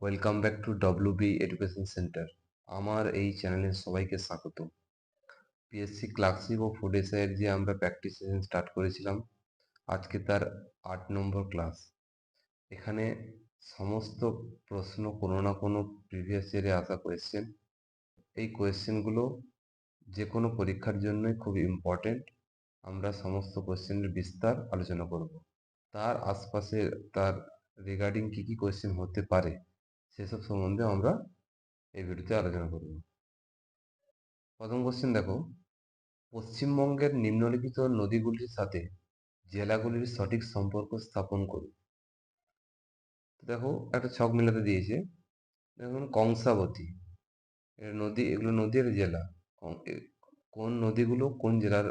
Welcome back to WB education centre. আমার এই চ্যানেলে সবাইকে স্বাগত। পিএসসি ক্লার্কশিপ ও ফুড এসআইয়ের যে আমরা প্র্যাকটিস সেশন স্টার্ট করেছিলাম, আজকে তার 8 নম্বর ক্লাস। এখানে সমস্ত প্রশ্ন কোনো না কোনো প্রিভিয়াস ইয়ারে আসা কোয়েশ্চেন। এই কোয়েশ্চেনগুলো যে কোনো পরীক্ষার জন্যই খুব ইম্পর্টেন্ট। আমরা সমস্ত কোয়েশ্চেনের বিস্তার আলোচনা করব। তার আশপাশে তার রিগার্ডিং কি কি কোয়েশ্চেন হতে পারে সেসব সম্বন্ধে আমরা এই ভিডিওতে আলোচনা করব। প্রথম কোশ্চেন দেখো, পশ্চিমবঙ্গের নিম্নলিখিত নদীগুলির সাথে জেলাগুলির সঠিক সম্পর্ক স্থাপন করুন। দেখো একটা ছক মেলাতে দিয়েছে। দেখুন কংসাবতী, এটা নদী, এগুলো নদী আর জেলা। কোন নদীগুলো কোন জেলার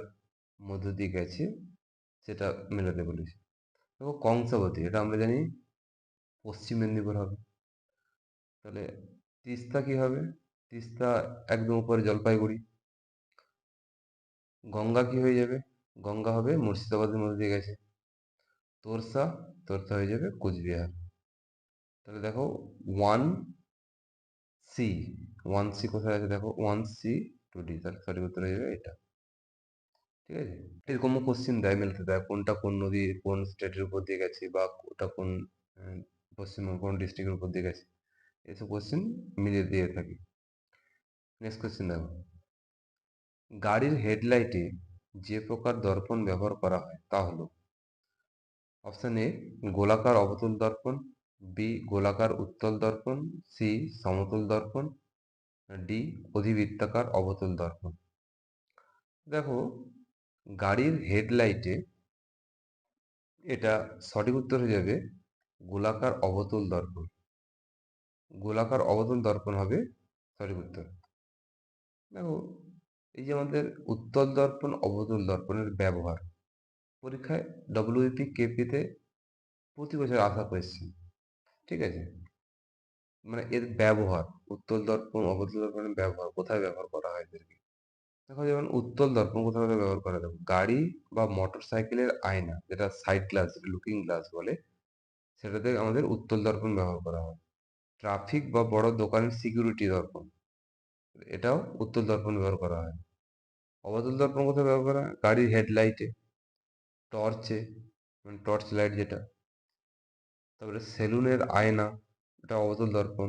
মধ্য দিয়ে গেছে সেটা মেলাতে বলেছে। দেখো কংসাবতী, এটা আমরা জানি পশ্চিম মেদিনীপুর হবে। তাহলে তিস্তা কি হবে? তিস্তা একদম উপরে জলপাইগুড়ি। গঙ্গা কি হয়ে যাবে? গঙ্গা হবে মুর্শিদাবাদের মধ্যে দিয়ে গেছে। তোরসা, তোরসা হয়ে যাবে কোচবিহার। তাহলে দেখো ওয়ান সি, ওয়ান সি কোথায় আছে? দেখো ওয়ান সি টু ডি, তাহলে সঠিক উত্তর হয়ে যাবে এটা। ঠিক আছে, এরকমও কোশ্চেন দেয়, মেলতে দেয় কোনটা কোন নদী কোন স্টেটের উপর দিয়ে গেছে, বা ওটা কোন পশ্চিমবঙ্গ কোন ডিস্ট্রিক্টের উপর দিয়ে গেছে, এসব কোশ্চেন মিলিয়ে দিয়ে থাকি। নেক্সট কোশ্চেন দেখো, গাড়ির হেডলাইটে যে প্রকার দর্পণ ব্যবহার করা হয় তা হলো। অপশন এ গোলাকার অবতল দর্পণ, বি গোলাকার উত্তল দর্পণ, সি সমতল দর্পণ, ডি অধিবৃত্তাকার অবতল দর্পণ। দেখো গাড়ির হেডলাইটে এটা সঠিক উত্তর হয়ে যাবে গোলাকার অবতল দর্পণ। গোলাকার অবতল দর্পণ হবে সঠিক উত্তর। দেখো এই যে আমাদের উত্তল দর্পণ অবতল দর্পণের ব্যবহার পরীক্ষায় ডব্লিউপি কেপিতে প্রতি বছর আসা কোয়েশ্চেন। ঠিক আছে, মানে এর ব্যবহার, উত্তল দর্পণ অবতল দর্পণের ব্যবহার কোথায় ব্যবহার করা হয় এদেরকে। দেখো যেমন উত্তল দর্পণ কোথাও কোথাও ব্যবহার করা যাবে, গাড়ি বা মোটর সাইকেলের আয়না, যেটা সাইড গ্লাস লুকিং গ্লাস বলে, সেটাতে আমাদের উত্তল দর্পণ ব্যবহার করা হয়। ট্রাফিক বা বড় দোকানের সিকিউরিটি দর্পণ, এটাও উত্তল দর্পণ ব্যবহার করা হয়। অবতল দর্পণ কোথায় ব্যবহার করা হয়? গাড়ির হেডলাইটে, টর্চে, মানে টর্চ লাইট যেটা, তারপরে সেলুনের আয়না, এটা অবতল দর্পণ।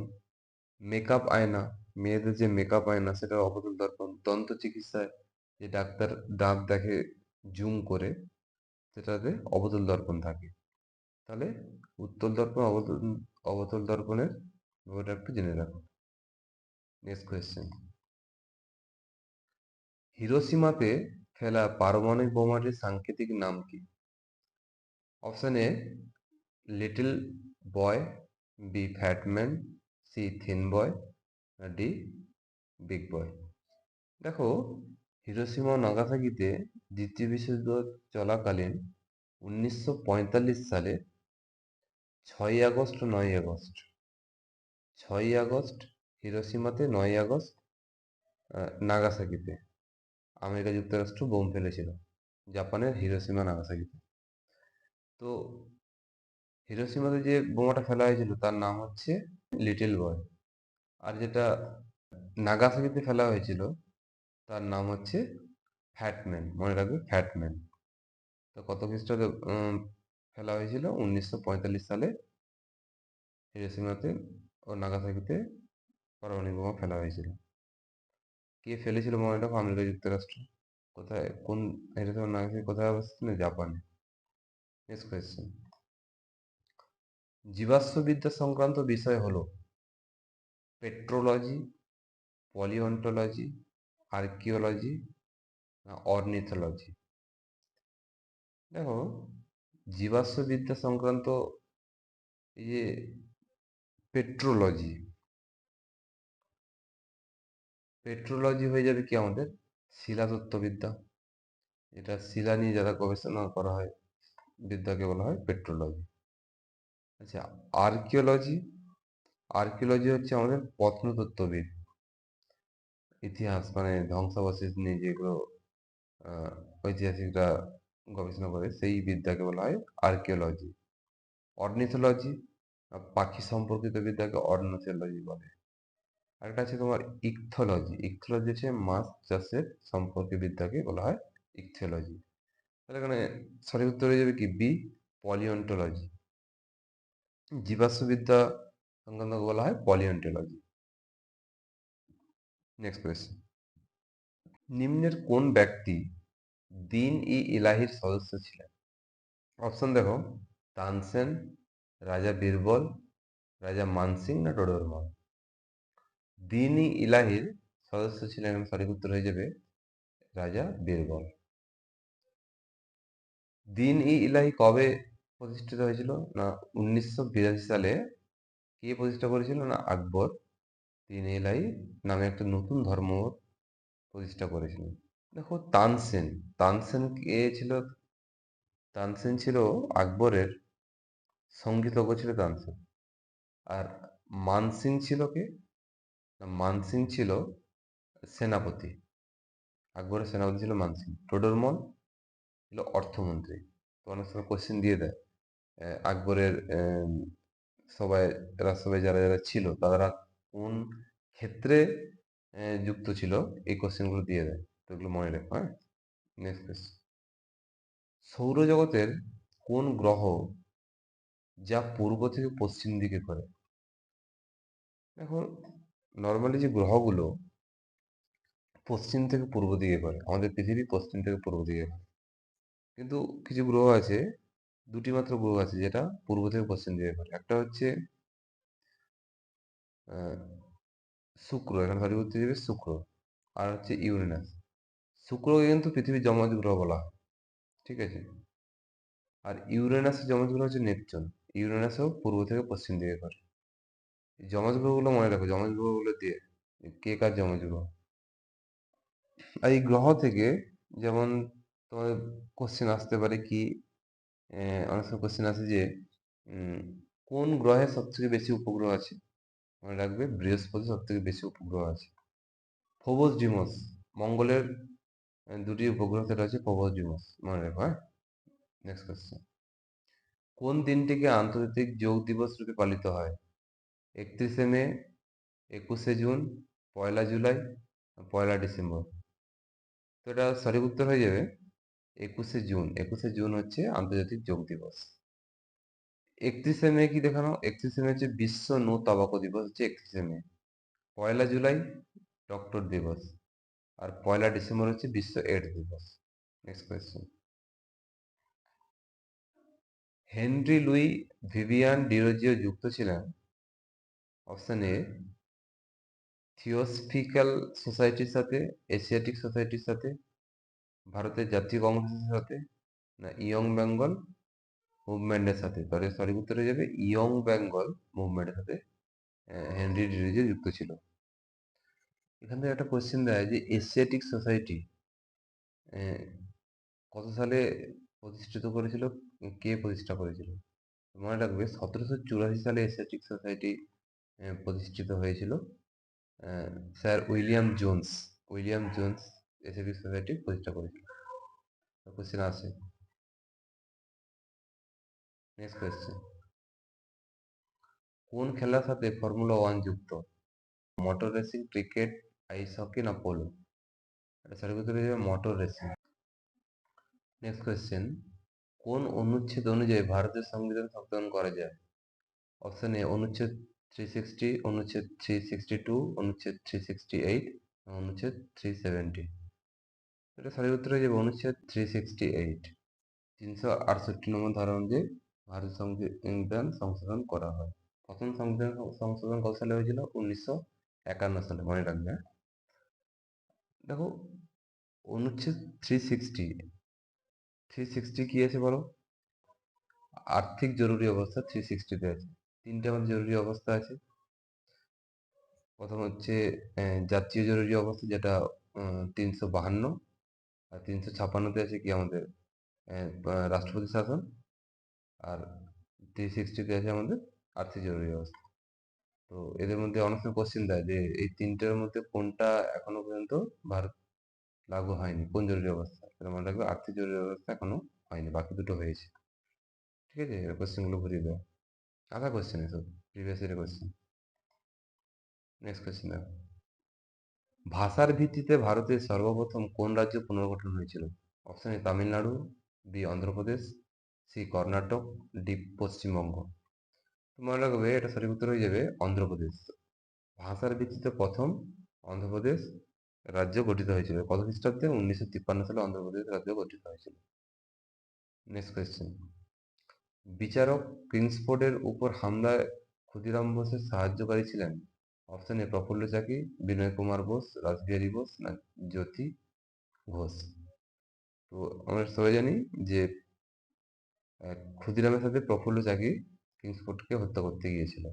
মেকআপ আয়না, মেয়েদের যে মেকআপ আয়না সেটা অবতল দর্পণ। দন্ত চিকিৎসায় যে ডাক্তার দাঁত দেখে জুম করে, সেটাতে অবতল দর্পণ থাকে। তাহলে উত্তল দর্পণ অবতল অবতল দর্পণের ব্যাপারটা একটু জেনে রাখো। নেক্সট কোয়েশ্চেন, হিরোশিমাতে ফেলা পারমাণবিক বোমাটির সাংকেতিক নাম কি? Option A little boy, B Fatman, C thin boy, D big boy. দেখো হিরোশিমা ও নাগাসাকিতে দ্বিতীয় বিশ্বযুদ্ধ চলাকালীন 1945 সালে 6ই আগস্ট, 9ই আগস্ট, 6ই আগস্ট হিরোশিমাতে, 9ই আগস্ট নাগাসাকিতে আমেরিকা যুক্তরাষ্ট্র বোম ফেলেছিল জাপানের হিরোশিমা নাগাসাকিতে। তো হিরোশিমাতে যে বোমাটা ফেলা হয়েছিল তার নাম হচ্ছে লিটল বয়, আর যেটা নাগাসাকিতে ফেলা হয়েছিল তার নাম হচ্ছে ফ্যাটম্যান। মনে রাখবে ফ্যাটম্যান। তো কত খ্রিস্টাব্দে ফেলা হয়েছিল? 1945 সালে হিরোশিমাতে ও নাগাসাকিতে পারমাণবিক বোমা ফেলা হয়েছিল। কে ফেলেছিল বোমাটা? আমেরিকা যুক্তরাষ্ট্র। কোথায়, কোন হিরোশিমা নাগাসাকি কোথায় অবস্থিত? না, জাপানে। নেক্সট কোয়েশ্চেন, জীবাশ্মবিদ্যা সংক্রান্ত বিষয় হলো পেট্রোলজি, পলিওন্টোলজি, আর্কিওলজি, না অর্নিথোলজি। দেখো জীবাশ্মবিদ্যা সংক্রান্ত এই যে পেট্রোলজি, পেট্রোলজি হয়ে যাবে কি আমাদের শিলাতত্ত্ববিদ্যা। এটা শিলা নিয়ে যারা গবেষণা করা হয় বিদ্যাকে বলা হয় পেট্রোলজি। আচ্ছা, আর্কিওলজি, আর্কিওলজি হচ্ছে আমাদের প্রত্নতত্ত্ববিদ। ইতিহাস মানে ধ্বংসাবশেষ নিয়ে যেগুলো ঐতিহাসিকরা গবেষণা করে সেই বিদ্যাকে বলা হয় আর্কিওলজি। অর্নিথোলজি, পাখি সম্পর্কিত বিদ্যাকে অর্নিথোলজি বলে। আরেকটা আছে তোমার ইকথোলজি। ইকথোলজি হচ্ছে মাছ চাষের সম্পর্কে বিদ্যাকে বলা হয় ইকথোলজি। তাহলে এখানে সঠিক উত্তর হয়ে যাবে কি বি, পলিওন্টোলজি। জীবাশ্মবিদ্যা সংক্রান্ত বলা হয় পলিওন্টোলজি। নেক্সট কোয়েশ্চেন, নিম্নের কোন ব্যক্তি দিন-ই-ইলাহির সদস্য ছিলেন? অপশন দেখো, তানসেন, রাজা বীরবল, রাজা মানসিং না টোডরমল। দিন-ই-ইলাহির সদস্য ছিলেন, সঠিক উত্তর হয়ে যাবে রাজা বীরবল। দিন-ই-ইলাহি কবে প্রতিষ্ঠিত হয়েছিল? না 1982 সালে। কে প্রতিষ্ঠা করেছিল? না আকবর দিন-ই-ইলাহি নামে একটা নতুন ধর্ম প্রতিষ্ঠা করেছিলেন। দেখো তানসেন, তানসেন কে ছিল? তানসেন ছিল আকবরের সঙ্গীতজ্ঞ ছিল তানসেন। আর মানসিং ছিল কে? না মানসিং ছিল সেনাপতি। আকবরের সেনাপতি ছিল মানসিং। টোডরমল ছিল অর্থমন্ত্রী। তো অনেক সময় কোশ্চেন দিয়ে দেয় আকবরের সবাই রাজসভায় যারা যারা ছিল তারা কোন ক্ষেত্রে যুক্ত ছিল, এই কোশ্চেনগুলো দিয়ে দেয়, তো এগুলো মনে রাখো। হ্যাঁ, নেক্সট কোশ্চেন, সৌরজগতের কোন গ্রহ যা পূর্ব থেকে পশ্চিম দিকে ঘোরে? দেখো নর্মালি যে গ্রহগুলো পশ্চিম থেকে পূর্ব দিকে ঘোরে, আমাদের পৃথিবী পশ্চিম থেকে পূর্ব দিকে ঘোরে, কিন্তু কিছু গ্রহ আছে, দুটি মাত্র গ্রহ আছে যেটা পূর্ব থেকে পশ্চিম দিকে ঘোরে। একটা হচ্ছে আহ, শুক্র, এখানে সঠিক উত্তর যাবে শুক্র। আর হচ্ছে ইউরেনাস। শুক্রকে কিন্তু পৃথিবীর যমজ গ্রহ বলা হয়, ঠিক আছে। আর ইউরেনাসের যমজ গ্রহ হচ্ছে নেপচুন। ইউরেনাসও পূর্ব থেকে পশ্চিম দিকে ঘোরে। এই যমজ গ্রহগুলো মনে রাখো, যমজ গ্রহগুলো দিয়ে কে কার যমজ গ্রহ। আর এই গ্রহ থেকে যেমন তোমার কোশ্চেন আসতে পারে কি, অনেক সময় কোশ্চেন আসে যে উম, কোন গ্রহে সব থেকে বেশি উপগ্রহ আছে? মনে রাখবে বৃহস্পতি সব থেকে বেশি উপগ্রহ আছে। ফোবস ডিমোস, মঙ্গলের দুটি উপগ্রহ যেটা আছে ফোবস ডিমোস, মনে রাখো। হ্যাঁ, নেক্সট কোশ্চেন, কোন দিনটিকে আন্তর্জাতিক যোগ দিবস রূপে পালিত হয়? 31শে মে, 21শে জুন, 1লা জুলাই, 1লা ডিসেম্বর। তো এটা সঠিক উত্তর হয়ে যাবে 21শে জুন। 21শে জুন হচ্ছে আন্তর্জাতিক যোগ দিবস। 31শে মে কি দেখানো? 31শে মে হচ্ছে বিশ্ব নো তাবাকু দিবস, হচ্ছে 31শে মে। 1লা জুলাই ডক্টর দিবস। আর 1লা ডিসেম্বর হচ্ছে বিশ্ব এইডস দিবস। Next question, Henry Louis Vivian Derozio যুক্ত ছিলেন অপশন এ থিওসফিক্যাল সোসাইটির সাথে, এশিয়াটিক সোসাইটির সাথে, ভারতের জাতীয় কংগ্রেসের সাথে, না ইয়ং বেঙ্গল মুভমেন্টের সাথে। তাহলে সঠিক উত্তর হয়ে যাবে ইয়ং বেঙ্গল মুভমেন্টের সাথে হেনরি ডিরোজিও যুক্ত ছিল। এখান থেকে একটা কোশ্চেন দেয় যে এশিয়াটিক সোসাইটি কত সালে প্রতিষ্ঠিত করেছিল, কে প্রতিষ্ঠা করেছিল? মনে রাখবে 1784 সালে এশিয়াটিক সোসাইটি প্রতিষ্ঠিত হয়েছিল। Sir William Jones, William Jones Asiatic society প্রতিষ্ঠা করেছিল। কোশ্চেন আছে। নেক্সট কোয়েশ্চেন, কোন খেলার সাথে ফর্মুলা 1 যুক্ত? Motor racing, cricket, ice hockey না পোলো? এটা সঠিক উত্তর হয়ে যাবে মোটর রেসিং। নেক্সট কোয়েশ্চেন, কোন অনুচ্ছেদ অনুযায়ী ভারতের সংবিধান সংশোধন করা যায়? অপশন এ অনুচ্ছেদ 360, অনুচ্ছেদ 362, অনুচ্ছেদ 368, অনুচ্ছেদ 370। এটা সঠিক উত্তর হয়ে যাবে অনুচ্ছেদ 368। 368 নম্বর ধারা অনুযায়ী ভারত সংবিধান সংশোধন করা হয়। প্রথম সংবিধান সংশোধন কত সালে হয়েছিল? 1951 সালে, মনে রাখবে। দেখো অনুচ্ছেদ 360, 360 কি আছে বলো? আর্থিক জরুরি অবস্থা 360-তে আছে। তিনটে আমাদের জরুরি অবস্থা আছে। প্রথম হচ্ছে জাতীয় জরুরি অবস্থা, যেটা 352। আর 356-তে আছে কি আমাদের রাষ্ট্রপতি শাসন। আর 360-তে আছে আমাদের আর্থিক জরুরি অবস্থা। তো এদের মধ্যে অনেক সময় কোশ্চেন দেয় যে এই তিনটের মধ্যে কোনটা এখনো পর্যন্ত ভারত লাগু হয়নি, কোন জরুরি অবস্থা? সেটা মনে রাখবে আর্থিক জরুরি অবস্থা এখনো হয়নি, বাকি দুটো হয়েছে। ঠিক আছে, কোশ্চেন গুলো ঘুরিয়ে দেয়। আধা কোশ্চেন এসব, প্রিভিয়াস ইয়ারের কোশ্চেন। নেক্সট কোশ্চেন দেখো, ভাষার ভিত্তিতে ভারতের সর্বপ্রথম কোন রাজ্য পুনর্গঠন হয়েছিল? Option A Tamil Nadu, B Andhra Pradesh, C Karnataka, D Paschimbanga. তো মনে রাখবে এটা সঠিক উত্তর হয়ে যাবে অন্ধ্রপ্রদেশ। ভাষার ভিত্তিতে প্রথম অন্ধ্রপ্রদেশ রাজ্য গঠিত হয়েছিল কত খ্রিস্টাব্দে? 1953 সালে অন্ধ্রপ্রদেশ রাজ্য গঠিত হয়েছিল। নেক্সট কোয়েশ্চেন, বিচারক কিংসফোর্ডের উপর হামলায় ক্ষুদিরাম বোসের সাহায্যকারী ছিলেন? অপশন এ প্রফুল্ল চাকি, বিনয় কুমার বোস, রাসবিহারী বোস, না জ্যোতি ঘোষ। তো আমরা সবাই জানি যে ক্ষুদিরামের সাথে প্রফুল্ল চাকি কিংসফোর্ডকে হত্যা করতে গিয়েছিল।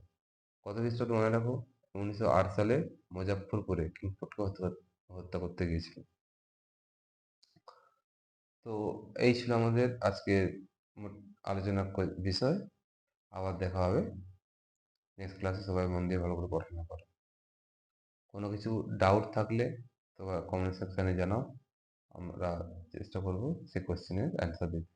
কত খ্রিস্টাব্দে মনে রাখো? 1908 সালে মুজাফফরপুরে কিংসফোর্ডকে হত্যা করতে গিয়েছিল। তো এই ছিল আমাদের আজকের আলোচনার বিষয়। আবার দেখা হবে নেক্সট ক্লাসে। সবাই মন দিয়ে ভালো করে পড়াশোনা করো। কোনো কিছু ডাউট থাকলে তোমরা কমেন্ট সেকশানে জানাও, আমরা চেষ্টা করব সেই কোশ্চেনের অ্যান্সার দিতে।